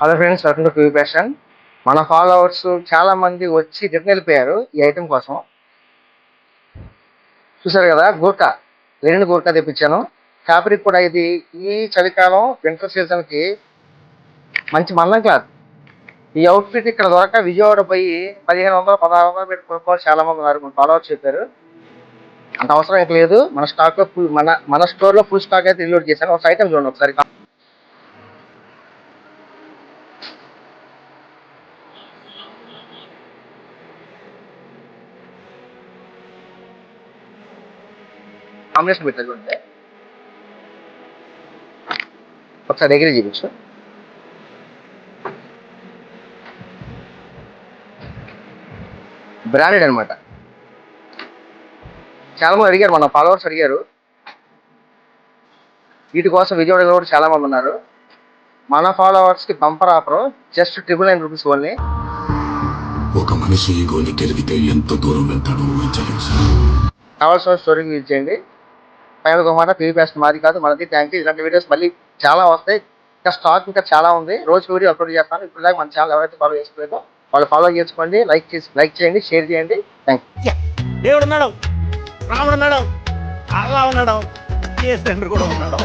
Hello friends, welcome to Q fashion. మన followers చాలా మంది వచ్చి రిటర్న్ వెళ్ళిపోయారు ఈ ఐటెం కోసం. చూసారు కదా, గూర్ఖా లెనిన్ గూర్ఖా తెప్పించాను. ఫ్యాబ్రిక్ కూడా ఇది ఈ చలికాలం వింటర్ సీజన్ కి మంచి మందం క్లాత్. ఈ అవుట్ఫిట్ ఇక్కడ దొరక విజయవాడ పోయి 1500 1600 పెట్టి కొనుక్కోవాలి చాలా మంది ఉన్నారు. మన ఫాలోవర్స్ చెప్పారు. అంత అవసరం అయితే లేదు. మన స్టాక్ లో ఫుల్ మన స్టోర్ లో ఫుల్ స్టాక్ అయితే రిలోడ్ చేశాను. ఒక ఐటమ్ చూడండి ఒకసారి. కాంబినేషన్ పెట్టారు చూడండి ఒకసారి, దగ్గర చూపించు. బ్రాండెడ్ అనమాట. చాలా మంది అడిగారు, మన ఫాలోవర్స్ అడిగారు. వీటి కోసం విజయవాడలో కూడా చాలా మంది ఉన్నారు. మన ఫాలోవర్స్ కి బంపర్ ఆఫర్, జస్ట్ ₹999 ఓన్లీ. ఒక మనిషి ఈగోని గెలిగితే ఎంత దూరం వెళ్తాడో ఊహించలేము సార్. కావాల్సిన స్టోరీకి యూజ్ చేయండి. పైన ఒక మాట, పీ బెస్ట్ మాది కాదు మనది. Thank you. ఇలాంటి వీడియోస్ మళ్ళీ చాలా వస్తాయి. ఇంకా స్టాక్ ఇంకా చాలా ఉంది. రోజు వీడియో అప్లోడ్ చేస్తాను. ఇప్పుడు దాకా మన ఛానల్ ఎవరైతే ఫాలో చేసుకోలేదో వాళ్ళు ఫాలో చేసుకోండి. లైక్ చేయండి, షేర్ చేయండి. Thank you. దేవుడు ఉన్నాడు, రాముడు ఉన్నాడు, అల్లా ఉన్నాడు, ఏ తండ్రి కూడా ఉన్నాడు.